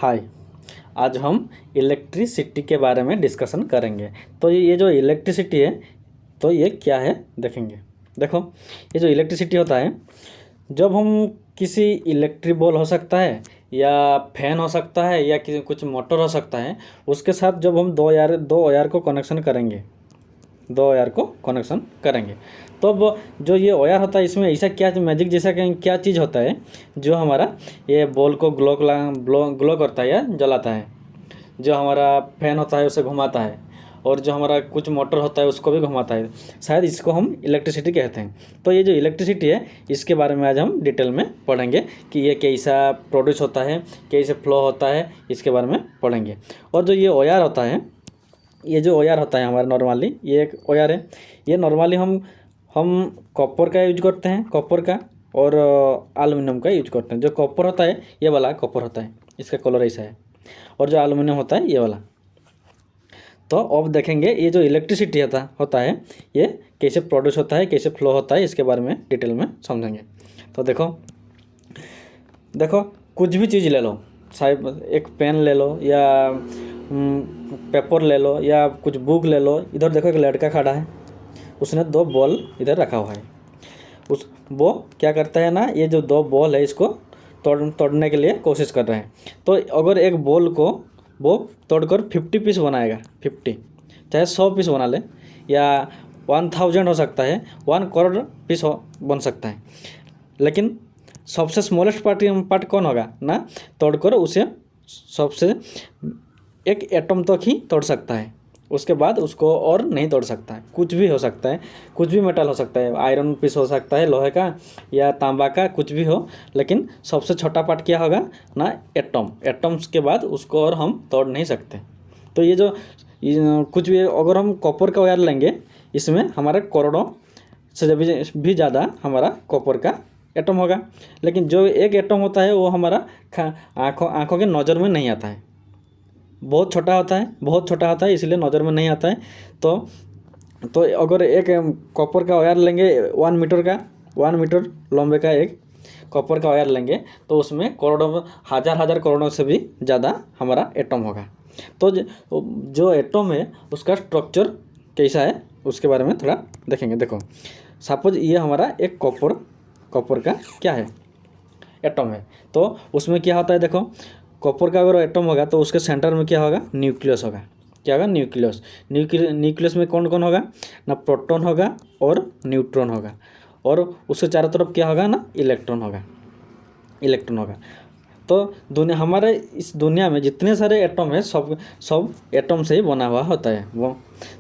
हाय। आज हम इलेक्ट्रिसिटी के बारे में डिस्कशन करेंगे। तो ये जो इलेक्ट्रिसिटी है तो ये क्या है देखेंगे। देखो, ये जो इलेक्ट्रिसिटी होता है, जब हम किसी इलेक्ट्रिक बॉल हो सकता है या फैन हो सकता है या किसी कुछ मोटर हो सकता है, उसके साथ जब हम दो वायर को कनेक्शन करेंगे, तो अब जो ये वायर होता है इसमें ऐसा क्या मैजिक जैसा क्या चीज़ होता है जो हमारा ये बॉल को ग्लो करता है या जलाता है। जो हमारा फैन होता है उसे घुमाता है और जो हमारा कुछ मोटर होता है उसको भी घुमाता है। शायद इसको हम इलेक्ट्रिसिटी कहते हैं। तो ये जो इलेक्ट्रिसिटी है इसके बारे में आज हम डिटेल में पढ़ेंगे कि ये कैसा प्रोड्यूस होता है, कैसे फ्लो होता है, इसके बारे में पढ़ेंगे। और जो ये वायर होता है, ये जो वायर होता है हमारा नॉर्मली ये एक वायर है। ये नॉर्मली हम कॉपर का यूज करते हैं, कॉपर का और एल्युमिनियम का यूज करते हैं। जो कॉपर होता है ये वाला कॉपर होता है, इसका कलर ऐसा है, और जो एल्युमिनियम होता है ये वाला। तो अब देखेंगे ये जो इलेक्ट्रिसिटी होता है ये कैसे प्रोड्यूस होता है, कैसे फ्लो होता है, इसके बारे में डिटेल में समझेंगे। तो देखो कुछ भी चीज़ ले लो, शायद एक पेन ले लो या पेपर ले लो या कुछ बुक ले लो। इधर देखो एक लड़का खड़ा है, उसने दो बॉल इधर रखा हुआ है। वो क्या करता है ना, ये जो दो बॉल है इसको तोड़ने के लिए कोशिश कर रहे हैं। तो अगर एक बॉल को वो तोड़कर 50 पीस बनाएगा, 50 चाहे 100 पीस बना ले या 1000 हो सकता है, 1 करोड़ पीस बन सकता है, लेकिन सबसे स्मॉलेस्ट पार्ट कौन होगा ना, तोड़कर उसे सबसे एक एटम तक ही तोड़ सकता है। उसके बाद उसको और नहीं तोड़ सकता है। कुछ भी हो सकता है, कुछ भी मेटल हो सकता है, आयरन पीस हो सकता है, लोहे का या तांबा का, कुछ भी हो, लेकिन सबसे छोटा पार्ट क्या होगा ना, एटम्स के बाद उसको और हम तोड़ नहीं सकते। तो ये कुछ भी, अगर हम कॉपर का वायर लेंगे, इसमें हमारे करोड़ों से भी ज़्यादा हमारा कॉपर का एटम होगा, लेकिन जो एक एटम होता है वो हमारा आँखों के नज़र में नहीं आता है। बहुत छोटा होता है, इसलिए नज़र में नहीं आता है। तो अगर एक कॉपर का वायर लेंगे 1 मीटर का, 1 मीटर लंबे का एक कॉपर का वायर लेंगे, तो उसमें करोड़ों, हज़ार करोड़ों से भी ज़्यादा हमारा एटम होगा। तो जो एटम है उसका स्ट्रक्चर कैसा है उसके बारे में थोड़ा देखेंगे। देखो, सपोज ये हमारा एक कॉपर का क्या है, एटम है। तो उसमें क्या होता है, देखो कॉपर का अगर एटम होगा तो उसके सेंटर में क्या होगा, न्यूक्लियस होगा। क्या होगा, न्यूक्लियस में कौन कौन होगा ना, प्रोटॉन होगा और न्यूट्रॉन होगा, और उसके चारों तरफ क्या होगा ना, इलेक्ट्रॉन होगा। तो हमारे इस दुनिया में जितने सारे एटम है सब एटम से ही बना हुआ होता है। वो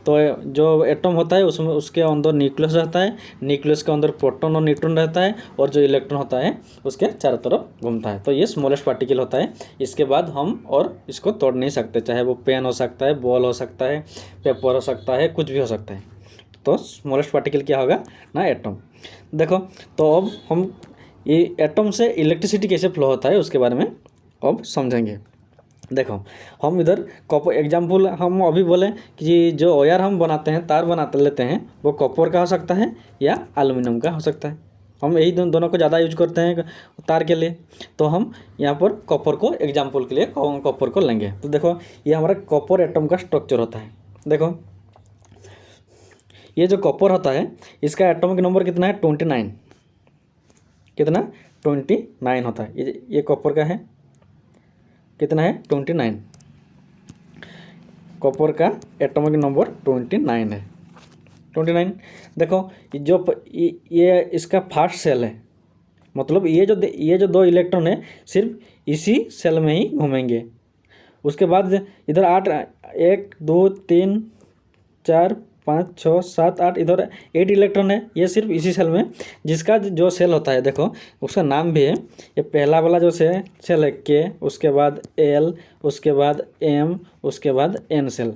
तो जो एटम होता है उसमें उसके अंदर न्यूक्लियस रहता है, न्यूक्लियस के अंदर प्रोटॉन और न्यूट्रॉन रहता है, और जो इलेक्ट्रॉन होता है उसके चारों तरफ घूमता है। तो ये स्मॉलेस्ट पार्टिकल होता है। इसके बाद हम और इसको तोड़ नहीं सकते, चाहे वो पेन हो सकता है, बॉल हो सकता है, पेपर हो सकता है, कुछ भी हो सकता है। तो स्मॉलेस्ट पार्टिकल क्या होगा ना, एटम। देखो, तो अब हम ये एटम से इलेक्ट्रिसिटी कैसे फ्लो होता है उसके बारे में अब समझेंगे। देखो, हम इधर कॉपर एग्जाम्पल हम अभी बोले कि जो वायर हम बनाते हैं, तार बनाते लेते हैं, वो कॉपर का हो सकता है या एल्युमिनियम का हो सकता है। हम यही दोनों को ज़्यादा यूज करते हैं तार के लिए। तो हम यहाँ पर कॉपर को एग्जाम्पल के लिए कॉपर को लेंगे। तो देखो, ये हमारा कॉपर एटम का स्ट्रक्चर होता है। देखो, ये जो कॉपर होता है इसका एटॉमिक नंबर कितना है, 29। कितना, 29 होता है। ये कॉपर का है, कितना है, 29। कॉपर का एटॉमिक नंबर 29 है, 29। देखो, ये इसका फर्स्ट सेल है, मतलब ये जो 2 इलेक्ट्रॉन है सिर्फ इसी सेल में ही घूमेंगे। उसके बाद इधर 8, 1 2 3 4 5 6 7 8, इधर 8 इलेक्ट्रॉन है, ये सिर्फ इसी सेल में। जिसका जो सेल होता है, देखो उसका नाम भी है। ये पहला वाला जो सेल है के, उसके बाद एल, उसके बाद एम, उसके बाद एन सेल।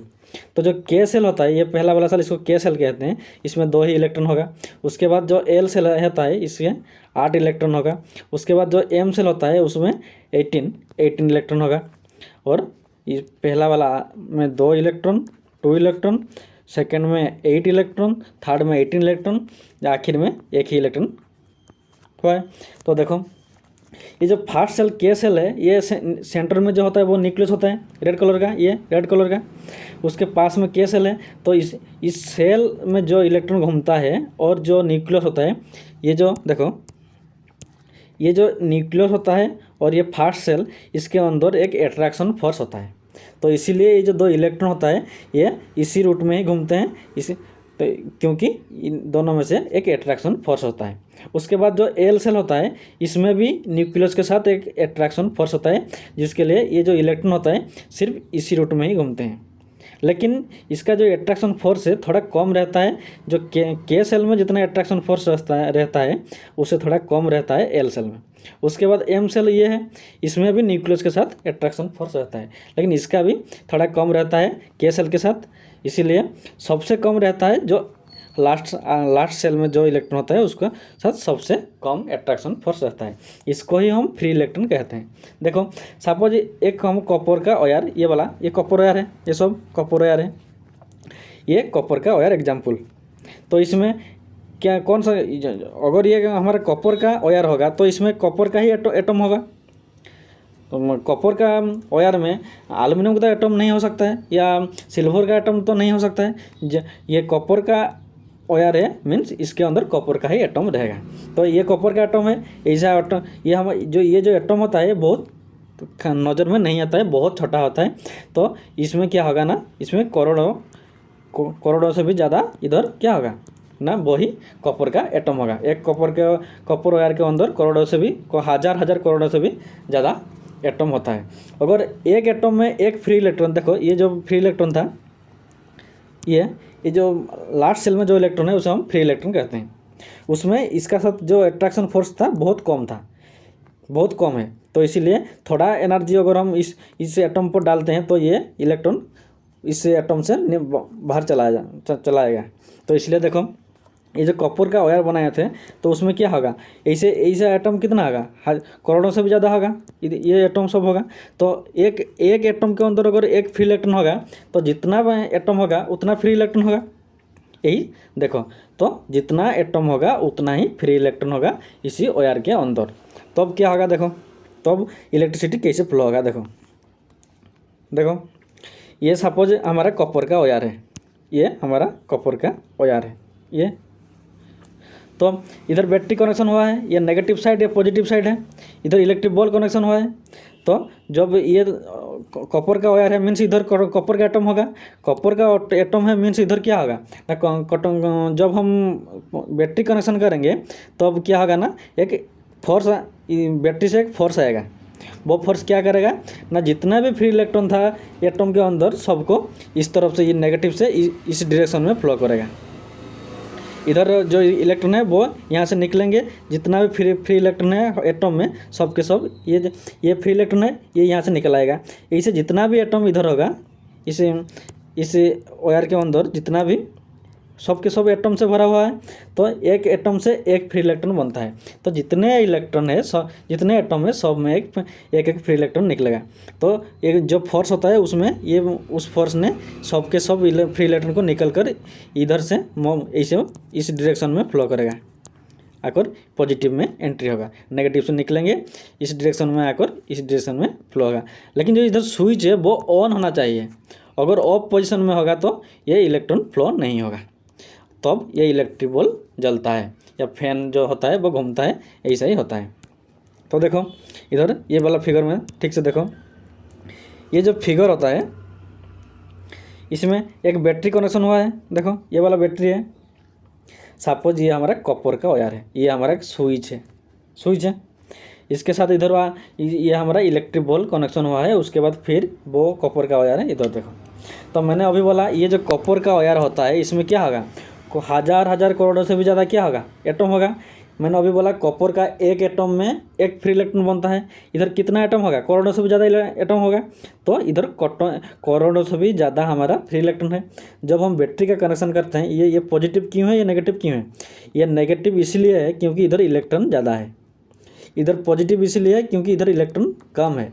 तो जो के सेल होता है, ये पहला वाला सेल, इसको के सेल कहते हैं। इसमें 2 ही इलेक्ट्रॉन होगा। उसके बाद जो एल सेल होता है इसमें 8 इलेक्ट्रॉन होगा। उसके बाद जो एम सेल होता है उसमें 18 इलेक्ट्रॉन होगा। और इस पहला वाला में 2 इलेक्ट्रॉन, 2 इलेक्ट्रॉन, सेकेंड में 8 इलेक्ट्रॉन, थर्ड में 18 इलेक्ट्रॉन, आखिर में 1 ही इलेक्ट्रॉन हुआ है। तो देखो, ये जो फर्स्ट सेल के सेल है, ये सेंटर में जो होता है वो न्यूक्लियस होता है रेड कलर का, ये रेड कलर का। उसके पास में के सेल है, तो इस सेल में जो इलेक्ट्रॉन घूमता है और जो न्यूक्लियस होता है, ये जो देखो, ये जो न्यूक्लियस होता है और ये फर्स्ट सेल, इसके अंदर एक अट्रैक्शन फोर्स होता है। तो इसीलिए ये जो दो इलेक्ट्रॉन होता है ये इसी रूट में ही घूमते हैं, इसी तो क्योंकि इन दोनों में से एक अट्रैक्शन फोर्स होता है। उसके बाद जो एल सेल होता है, इसमें भी न्यूक्लियस के साथ एक अट्रैक्शन फोर्स होता है, जिसके लिए ये जो इलेक्ट्रॉन होता है सिर्फ इसी रूट में ही घूमते हैं। लेकिन इसका जो अट्रैक्शन फोर्स है थोड़ा कम रहता है, जो के सेल में जितना अट्रैक्शन फोर्स रहता है उससे थोड़ा कम रहता है एल सेल में। उसके बाद एम सेल ये है, इसमें भी न्यूक्लियस के साथ अट्रैक्शन फोर्स रहता है, लेकिन इसका भी थोड़ा कम रहता है के सेल के साथ। इसीलिए सबसे कम रहता है जो लास्ट सेल में जो इलेक्ट्रॉन होता है उसका साथ सबसे कम अट्रैक्शन फोर्स रहता है। इसको ही हम फ्री इलेक्ट्रॉन कहते हैं। देखो सपोज एक हम कॉपर का वायर, ये वाला ये कॉपर वायर है, ये सब कॉपर वायर है, ये कॉपर का वायर एग्जाम्पल। तो इसमें क्या कौन सा, अगर ये हमारा कॉपर का वायर होगा तो इसमें कॉपर का ही एटम होगा। तो कॉपर का वायर में एल्युमिनियम का एटम नहीं हो सकता है, या सिल्वर का एटम तो नहीं हो सकता है। ये कॉपर का वायर है, मीन्स इसके अंदर कॉपर का ही एटम रहेगा। तो ये कॉपर का एटम है, ऐसा एटम ये जो एटम होता है बहुत नज़र में नहीं आता है, बहुत छोटा होता है। तो इसमें क्या होगा ना, इसमें करोड़ों से भी ज़्यादा इधर क्या होगा ना, वही कॉपर का एटम होगा। एक कॉपर वायर के अंदर करोड़ों से भी, हज़ार करोड़ों से भी ज़्यादा एटम होता है। अगर एक एटम में एक फ्री इलेक्ट्रॉन, देखो ये जो फ्री इलेक्ट्रॉन था, ये जो लास्ट सेल में जो इलेक्ट्रॉन है उसे हम फ्री इलेक्ट्रॉन कहते हैं। उसमें इसका साथ जो अट्रैक्शन फोर्स था बहुत कम है। तो इसीलिए थोड़ा एनर्जी अगर हम इस एटम पर डालते हैं तो ये इलेक्ट्रॉन इस एटम से बाहर चलाएगा। तो इसलिए देखो ये जो कॉपर का वायर बनाए थे तो उसमें क्या होगा, ऐसे एटम कितना होगा, करोड़ों से भी ज़्यादा होगा, ये एटम सब होगा। तो एक एटम के अंदर अगर एक फ्री इलेक्ट्रॉन होगा तो जितना एटम होगा उतना फ्री इलेक्ट्रॉन होगा। यही देखो, तो जितना एटम होगा उतना ही फ्री इलेक्ट्रॉन होगा इसी वायर के अंदर। तब क्या होगा, देखो तब इलेक्ट्रिसिटी कैसे फ्लो होगा। देखो ये सपोज हमारा कॉपर का वायर है, ये हमारा कॉपर का वायर है ये। तो इधर बैटरी कनेक्शन हुआ है, ये नेगेटिव साइड या पॉजिटिव साइड है। इधर इलेक्ट्रिक बॉल कनेक्शन हुआ है। तो जब ये कॉपर का वायर है मीन्स इधर कॉपर का एटम होगा, कॉपर का एटम है मीन्स इधर क्या होगा ना, जब हम बैटरी कनेक्शन करेंगे तो अब क्या होगा ना, एक फोर्स बैटरी से एक फोर्स आएगा। वो फोर्स क्या करेगा ना, जितना भी फ्री इलेक्ट्रॉन था एटम के अंदर सबको इस तरफ से, ये नेगेटिव से इस डायरेक्शन में फ्लो करेगा। इधर जो इलेक्ट्रॉन है वो यहाँ से निकलेंगे, जितना भी फ्री इलेक्ट्रॉन है एटम में सब के सब, ये फ्री इलेक्ट्रॉन है ये यहाँ से निकल आएगा। इसे जितना भी एटम इधर होगा इस वायर के अंदर, जितना भी सब के सब एटम से भरा हुआ है, तो एक एटम से एक फ्री इलेक्ट्रॉन बनता है। तो जितने इलेक्ट्रॉन है जितने एटम है सब में एक फ्री इलेक्ट्रॉन निकलेगा। तो एक जो फोर्स होता है उसमें ये उस फोर्स ने सब के सब फ्री इलेक्ट्रॉन को निकल कर इधर से ऐसे इस डायरेक्शन में फ्लो करेगा, आकर पॉजिटिव में एंट्री होगा। नेगेटिव से निकलेंगे इस डायरेक्शन में आकर इस डायरेक्शन में फ्लो होगा। लेकिन जो इधर स्विच है वो ऑन होना चाहिए, अगर ऑफ पोजिशन में होगा तो ये इलेक्ट्रॉन फ्लो नहीं होगा, तब ये इलेक्ट्रिक बल्ब जलता है या फैन जो होता है वो घूमता है, ऐसा ही होता है। तो देखो इधर ये वाला फिगर में ठीक से देखो, ये जो फिगर होता है इसमें एक बैटरी कनेक्शन हुआ है। देखो ये वाला बैटरी है, सपोज ये हमारा कॉपर का वायर है, ये हमारा एक स्विच है। इसके साथ इधर ये हमारा इलेक्ट्रिक बल्ब कनेक्शन हुआ है। उसके बाद फिर वो कॉपर का वायर है, इधर देखो। तो मैंने अभी बोला ये जो कॉपर का वायर होता है इसमें क्या होगा, हज़ार करोड़ों से भी ज़्यादा क्या होगा, एटम होगा। मैंने अभी बोला कॉपर का एक एटम में एक फ्री इलेक्ट्रॉन बनता है। इधर कितना एटम होगा, करोड़ों से भी ज़्यादा एटम होगा। तो इधर करोड़ों से भी ज़्यादा हमारा फ्री इलेक्ट्रॉन है। जब हम बैटरी का कनेक्शन करते हैं, ये पॉजिटिव क्यों है, ये नेगेटिव क्यों है, ये नेगेटिव इसलिए है क्योंकि इधर इलेक्ट्रॉन ज़्यादा है, इधर पॉजिटिव इसलिए है क्योंकि इधर इलेक्ट्रॉन कम है।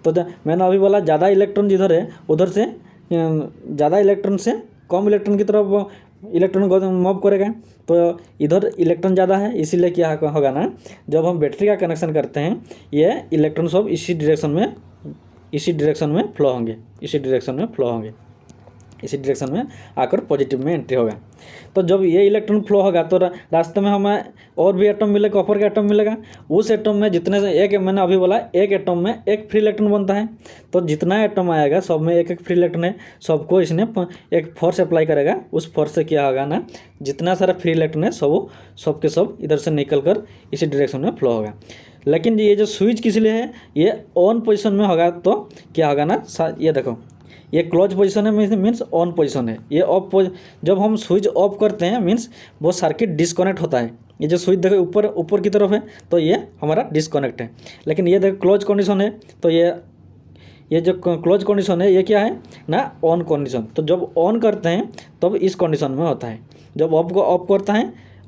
तो मैंने अभी बोला ज़्यादा इलेक्ट्रॉन जिधर है उधर से ज़्यादा इलेक्ट्रॉन से कम इलेक्ट्रॉन की तरफ इलेक्ट्रॉन को मूव करेगा, तो इधर इलेक्ट्रॉन ज़्यादा है, इसीलिए क्या होगा ना, जब हम बैटरी का कनेक्शन करते हैं ये इलेक्ट्रॉन सब इसी डायरेक्शन में फ्लो होंगे, इसी डायरेक्शन में आकर पॉजिटिव में एंट्री होगा। तो जब ये इलेक्ट्रॉन फ्लो होगा तो रास्ते में हमें और भी एटम मिलेगा, कॉपर का एटम मिलेगा। उस एटम में जितने से एक, मैंने अभी बोला एक एटम में एक फ्री इलेक्ट्रॉन बनता है, तो जितना एटम आएगा सब में एक एक फ्री इलेक्ट्रॉन है, सबको इसने एक फोर्स अप्लाई करेगा। उस फोर्स से क्या होगा ना, जितना सारा फ्री इलेक्ट्रॉन है सब के सब इधर से निकल कर इसी डायरेक्शन में फ्लो होगा। लेकिन ये जो स्विच किस लिए है, ये ऑन पोजिशन में होगा तो क्या होगा ना, ये देखो ये क्लोज पोजीशन है, मीन्स ऑन पोजीशन है। ये ऑफ जब हम स्विच ऑफ करते हैं मीन्स वो सर्किट डिस्कनेक्ट होता है। ये जो स्विच देखो ऊपर की तरफ है तो ये हमारा डिस्कनेक्ट है। लेकिन ये देखो क्लोज कंडीशन है, तो ये जो क्लोज कंडीशन है ये क्या है ना, ऑन कंडीशन। तो जब ऑन करते हैं तब इस कंडीशन में होता है, जब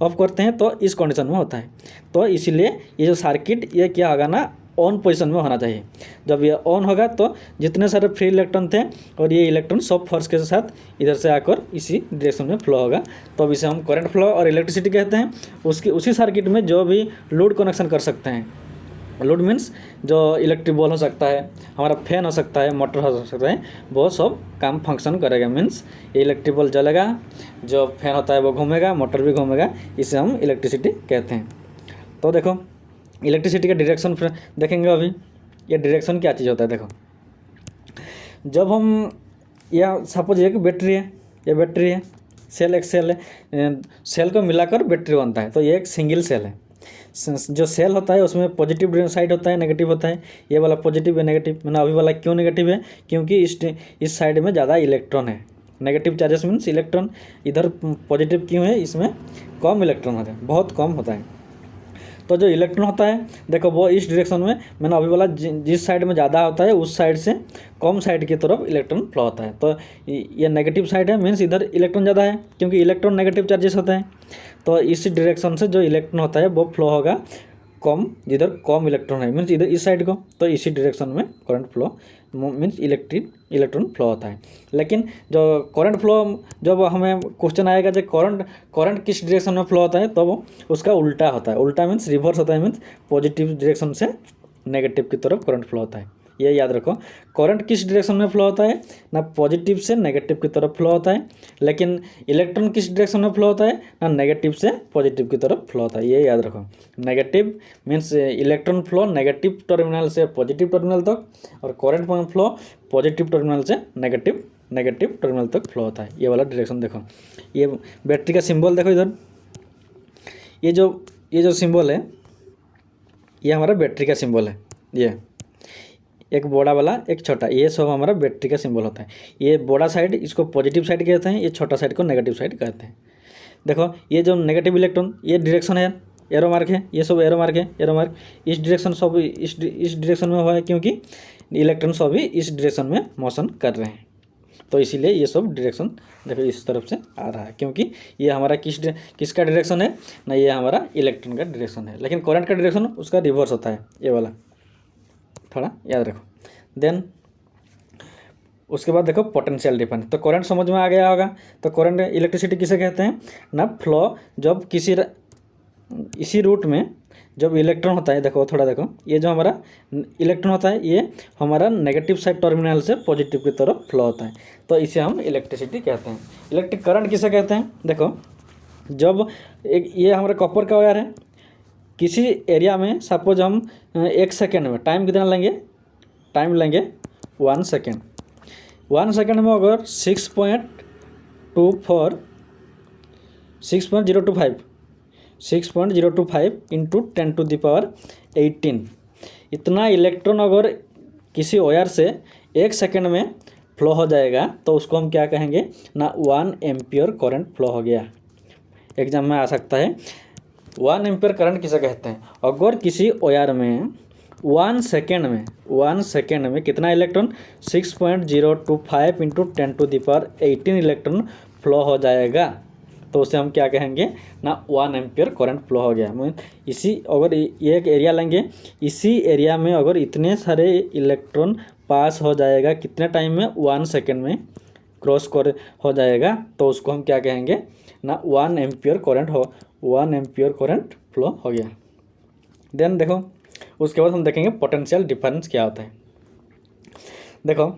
ऑफ करते हैं तो इस कंडीशन में होता है। तो इसीलिए ये जो सर्किट ये क्या होगा ना, ऑन पोजीशन में होना चाहिए। जब ये ऑन होगा तो जितने सारे फ्री इलेक्ट्रॉन थे और ये इलेक्ट्रॉन सब फोर्स के साथ इधर से आकर इसी डायरेक्शन में फ्लो होगा, तो अब इसे हम करंट फ्लो और इलेक्ट्रिसिटी कहते हैं। उसी सर्किट में जो भी लोड कनेक्शन कर सकते हैं, लोड मीन्स जो इलेक्ट्रिक बॉल हो सकता है, हमारा फैन हो सकता है, मोटर हो सकता है, वो सब काम फंक्शन करेगा। मीन्स ये इलेक्ट्रिक बॉल जलेगा, जो फैन होता है वो घूमेगा, मोटर भी घूमेगा, इसे हम इलेक्ट्रिसिटी कहते हैं। तो देखो इलेक्ट्रिसिटी का डायरेक्शन देखेंगे अभी। ये डायरेक्शन क्या चीज़ होता है, देखो जब हम या सपोज एक बैटरी है, ये बैटरी है, एक सेल है, सेल को मिलाकर बैटरी बनता है। तो ये एक सिंगल सेल है। जो सेल होता है उसमें पॉजिटिव साइड होता है, नेगेटिव होता है। ये वाला पॉजिटिव है, नेगेटिव। मैंने अभी वाला क्यों नेगेटिव है, क्योंकि इस साइड में ज़्यादा इलेक्ट्रॉन है। नेगेटिव चार्जेस मीन्स इलेक्ट्रॉन, इधर पॉजिटिव क्यों है, इसमें कम इलेक्ट्रॉन होता है, बहुत कम होता है। तो जो इलेक्ट्रॉन होता है देखो वो इस डायरेक्शन में, मैंने अभी बोला जिस साइड में ज़्यादा होता है उस साइड से कम साइड की तरफ इलेक्ट्रॉन फ्लो होता है। तो ये नेगेटिव साइड है, मीन्स इधर इलेक्ट्रॉन ज़्यादा है, क्योंकि इलेक्ट्रॉन नेगेटिव चार्जेस होते हैं। तो इस डायरेक्शन से जो इलेक्ट्रॉन होता है वो फ्लो होगा कम, जिधर कम इलेक्ट्रॉन है, मीन्स इधर इस साइड को। तो इसी डायरेक्शन में current flow means electron flow होता है। लेकिन जो करंट फ्लो, जब हमें क्वेश्चन आएगा जो करंट किस डायरेक्शन में फ्लो होता है, तो वो उसका उल्टा होता है। उल्टा मीन्स रिवर्स होता है, मीन्स पॉजिटिव डायरेक्शन से नेगेटिव की तरफ करंट फ्लो होता है। ये याद रखो, करंट किस डायरेक्शन में फ्लो होता है ना, पॉजिटिव से नेगेटिव की तरफ फ्लो होता है। लेकिन इलेक्ट्रॉन किस डायरेक्शन में फ्लो होता है ना, नेगेटिव से पॉजिटिव की तरफ फ्लो होता है। ये याद रखो, negative means electron flow negative terminal से पॉजिटिव टर्मिनल तक, और करंट फ्लो पॉजिटिव टर्मिनल से नेगेटिव टर्मिनल तक फ्लो होता है। ये वाला डायरेक्शन देखो, ये बैटरी का सिंबल देखो इधर, ये जो सिंबल है ये हमारा बैटरी का सिंबल है। ये एक बड़ा वाला एक छोटा, ये सब हमारा बैटरी का सिंबल होता है। ये बड़ा साइड इसको पॉजिटिव साइड कहते हैं, ये छोटा साइड को नेगेटिव साइड कहते हैं। देखो ये जो नेगेटिव इलेक्ट्रॉन, ये डायरेक्शन है, एरो मार्क है, ये सब एरो मार्क है, एरो मार्क इस डायरेक्शन सब इस डायरेक्शन में हुआ है, क्योंकि इलेक्ट्रॉन सब भी इस डायरेक्शन में मोशन कर रहे हैं। तो इसीलिए ये सब डायरेक्शन देखो इस तरफ से आ रहा है, क्योंकि ये हमारा किसका डायरेक्शन है ना, ये हमारा इलेक्ट्रॉन का डायरेक्शन है। लेकिन करंट का डायरेक्शन उसका रिवर्स होता है, ये वाला थोड़ा याद रखो। देन उसके बाद देखो पोटेंशियल डिफरेंस। तो करंट समझ में आ गया होगा। तो करंट इलेक्ट्रिसिटी किसे कहते हैं ना, फ्लो जब इसी रूट में जब इलेक्ट्रॉन होता है, देखो थोड़ा देखो, ये जो हमारा इलेक्ट्रॉन होता है ये हमारा नेगेटिव साइड टर्मिनल से पॉजिटिव की तरफ फ्लो होता है। तो इसे हम इलेक्ट्रिसिटी कहते हैं। इलेक्ट्रिक करंट किसे कहते हैं, देखो जब ये हमारा कॉपर का वायर है, किसी एरिया में सपोज हम 1 सेकेंड में टाइम कितना लेंगे, टाइम लेंगे 1 सेकेंड। 1 सेकेंड में अगर 6.025 इंटू 10⁻18 इतना इलेक्ट्रॉन अगर किसी वायर से 1 सेकेंड में फ्लो हो जाएगा तो उसको हम क्या कहेंगे ना, 1 एम्पियर करंट फ्लो हो गया। एग्जाम में आ सकता है 1 एम्पियर करंट किसे कहते हैं। अगर किसी वायर में 1 सेकेंड में कितना इलेक्ट्रॉन 6.025 इंटू 10⁻18 इलेक्ट्रॉन फ्लो हो जाएगा तो उसे हम क्या कहेंगे ना, 1 एम्पियर करंट फ्लो हो गया। इसी अगर ये एक एरिया लेंगे, इसी एरिया में अगर इतने सारे इलेक्ट्रॉन पास हो जाएगा कितने टाइम में, 1 सेकेंड में, क्रॉस कर हो जाएगा तो उसको हम क्या कहेंगे ना 1 एम्पियर करंट हो 1 एम्पियर करंट फ्लो हो गया। देन देखो उसके बाद हम देखेंगे पोटेंशियल डिफरेंस क्या होता है। देखो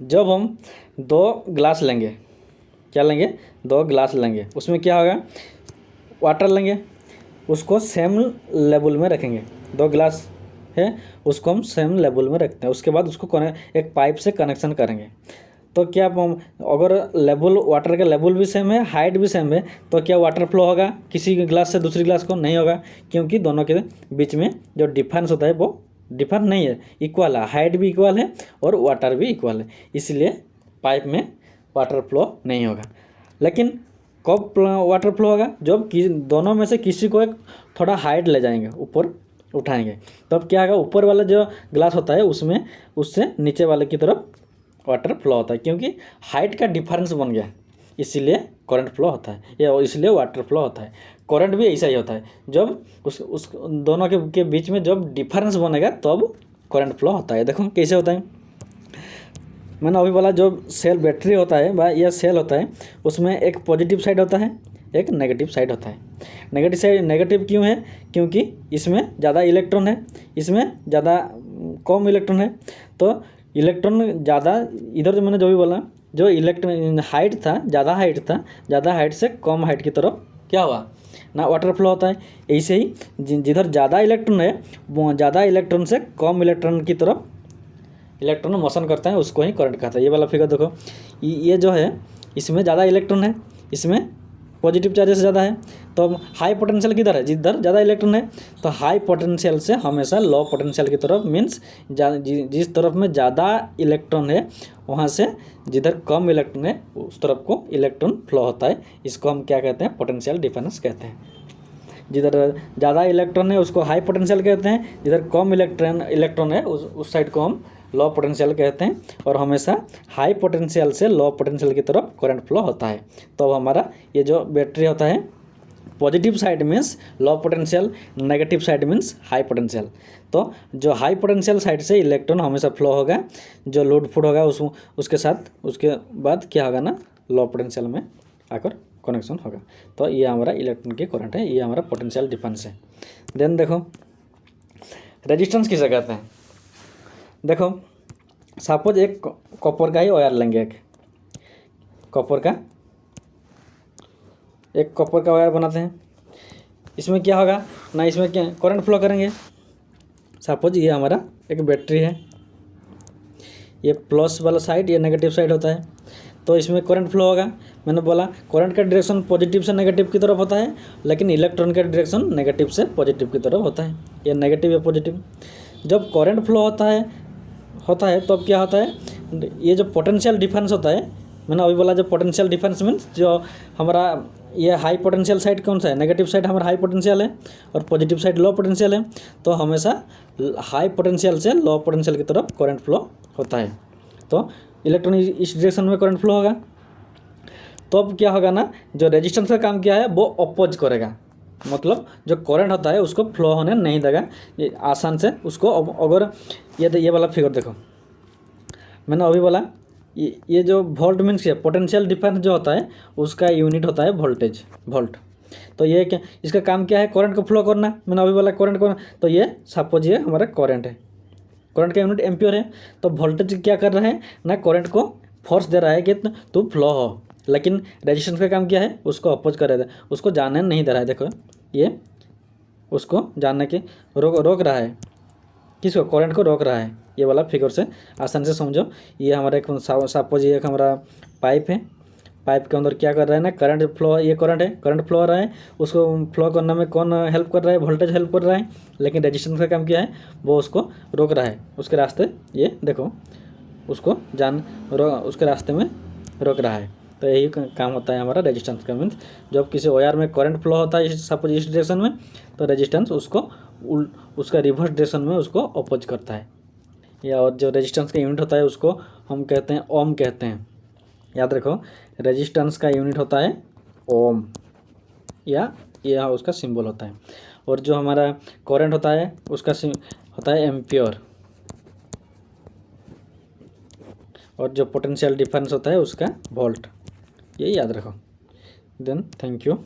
जब हम 2 ग्लास लेंगे, क्या लेंगे 2 ग्लास लेंगे, उसमें क्या होगा वाटर लेंगे, उसको सेम लेवल में रखेंगे। 2 ग्लास है उसको हम सेम लेवल में रखते हैं, उसके बाद उसको एक पाइप से कनेक्शन करेंगे। तो क्या अगर लेवल वाटर का लेवल भी सेम है, हाइट भी सेम है, तो क्या वाटर फ्लो होगा किसी ग्लास से दूसरी ग्लास को? नहीं होगा, क्योंकि दोनों के बीच में जो डिफरेंस होता है वो डिफरेंस नहीं है, इक्वल है, हाइट भी इक्वल है और वाटर भी इक्वल है, इसलिए पाइप में वाटर फ्लो नहीं होगा। लेकिन कब वाटर फ्लो होगा? जब दोनों में से किसी को एक थोड़ा हाइट ले जाएंगे, ऊपर उठाएंगे, तब क्या होगा ऊपर वाला जो ग्लास होता है उसमें उससे नीचे वाले की तरफ वाटर फ्लो होता है, क्योंकि हाइट का डिफरेंस बन गया, इसीलिए करंट फ्लो होता है, या इसलिए वाटर फ्लो होता है। करंट भी ऐसा ही होता है, जब उस दोनों के बीच में जब डिफरेंस बनेगा तब करंट फ्लो होता है। देखो कैसे होता है, मैंने अभी बोला जो सेल बैटरी होता है या सेल होता है उसमें एक पॉजिटिव साइड होता है, एक नेगेटिव साइड होता है। नेगेटिव क्यों है? क्योंकि इसमें ज़्यादा इलेक्ट्रॉन है, इसमें ज़्यादा कम इलेक्ट्रॉन है। तो इलेक्ट्रॉन ज़्यादा इधर जो मैंने जो भी बोला, जो इलेक्ट्रॉन हाइट था, ज़्यादा हाइट से कम हाइट की तरफ क्या हुआ ना वाटर फ्लो होता है। ऐसे ही जिधर ज़्यादा इलेक्ट्रॉन है वो ज़्यादा इलेक्ट्रॉन से कम इलेक्ट्रॉन की तरफ इलेक्ट्रॉन मोशन करता है, उसको ही करंट कहता है। ये वाला फिगर देखो, ये जो है इसमें ज़्यादा इलेक्ट्रॉन है, इसमें पॉजिटिव चार्जेस ज़्यादा है, तो हाई पोटेंशियल किधर है? जिधर ज़्यादा इलेक्ट्रॉन है। तो हाई पोटेंशियल से हमेशा लो पोटेंशियल की तरफ, मीन्स जिस तरफ में ज़्यादा इलेक्ट्रॉन है वहाँ से जिधर कम इलेक्ट्रॉन है उस तरफ को इलेक्ट्रॉन फ्लो होता है। इसको हम क्या कहते हैं? पोटेंशियल डिफरेंस कहते हैं। जिधर ज़्यादा इलेक्ट्रॉन है उसको हाई पोटेंशियल कहते हैं, जिधर कम इलेक्ट्रॉन है उस साइड को हम लो पोटेंशियल कहते हैं। और हमेशा हाई पोटेंशियल से लो पोटेंशियल की तरफ करंट फ्लो होता है। तो हमारा ये जो बैटरी होता है, positive side means low potential, negative side means high potential. तो जो हाई पोटेंशियल साइड से इलेक्ट्रॉन हमेशा फ्लो होगा, जो लोड फुट होगा उसके साथ उसके बाद क्या होगा ना लो पोटेंशियल में आकर कनेक्शन होगा। तो ये हमारा इलेक्ट्रॉन की करंट है, ये हमारा पोटेंशियल डिफरेंस है। देन देखो रेजिस्टेंस किसे कहते हैं। देखो सपोज एक कॉपर का ही वायर लेंगे, एक कॉपर का वायर बनाते हैं। इसमें क्या होगा ना, इसमें क्या करंट फ्लो करेंगे। सपोज ये हमारा एक बैटरी है, ये प्लस वाला साइड, ये नेगेटिव साइड होता है, तो इसमें करंट फ्लो होगा। मैंने बोला करंट का डायरेक्शन पॉजिटिव से नेगेटिव की तरफ होता है, लेकिन इलेक्ट्रॉन का डायरेक्शन नेगेटिव से पॉजिटिव की तरफ होता है। ये नेगेटिव या पॉजिटिव। जब करंट फ्लो होता है तो अब क्या होता है, ये जो पोटेंशियल डिफरेंस होता है, मैंने अभी बोला जो पोटेंशियल डिफरेंस मीन्स जो हमारा ये हाई पोटेंशियल साइड कौन सा है? नेगेटिव साइड हमारा हाई पोटेंशियल है और पॉजिटिव साइड लो पोटेंशियल है। तो हमेशा हाई पोटेंशियल से लो पोटेंशियल की तरफ करंट फ्लो होता है। तो इलेक्ट्रॉन इस डायरेक्शन में करंट फ्लो होगा। तो अब क्या होगा ना, जो रेजिस्टेंस का काम क्या है वो अपोज करेगा, मतलब जो करंट होता है उसको फ्लो होने नहीं देगा ये आसान से उसको। अगर ये वाला फिगर देखो, मैंने अभी बोला ये जो वोल्ट मीन्स क्या, पोटेंशियल डिफरेंस जो होता है उसका यूनिट होता है वोल्टेज, वोल्ट। तो ये क्या, इसका काम क्या है? करंट को फ्लो करना। मैंने अभी बोला करंट को, तो ये सपोज ये हमारा करंट है, करंट का यूनिट एम्पियर है। तो वोल्टेज क्या कर रहा है ना, करंट को फोर्स दे रहा है कि तू फ्लो हो, लेकिन रेजिस्टेंस का काम क्या है? उसको अपोज कर रहा है, उसको जाने नहीं दे रहा है। देखो ये उसको जानने के रोक रहा है, किसको? करंट को रोक रहा है। ये वाला फिगर से आसान से समझो। ये हमारा एक सपोज ये एक हमारा पाइप है, पाइप के अंदर क्या कर रहा है ना, करंट फ्लो, ये करंट है, करंट फ्लो हो रहा है, उसको फ्लो करने में कौन हेल्प कर रहा है? वोल्टेज हेल्प कर रहा है। लेकिन रेजिस्टेंस का काम क्या है? वो उसको रोक रहा है, उसके रास्ते, ये देखो उसको उसके रास्ते में रोक रहा है। तो यही काम होता है हमारा रेजिस्टेंस का। मीन्स जब किसी वायर में करंट फ्लो होता है सपोज इस डायरेक्शन में, तो रेजिस्टेंस उसको उसका रिवर्स डायरेक्शन में उसको अपोज करता है। या और जो रेजिस्टेंस का यूनिट होता है उसको हम कहते हैं ओम कहते हैं। याद रखो रेजिस्टेंस का यूनिट होता है ओम, या यह उसका सिंबल होता है। और जो हमारा करंट होता है उसका होता है एम्पियर। और जो पोटेंशियल डिफरेंस होता है उसका वोल्ट, ये याद रखो। Then thank you.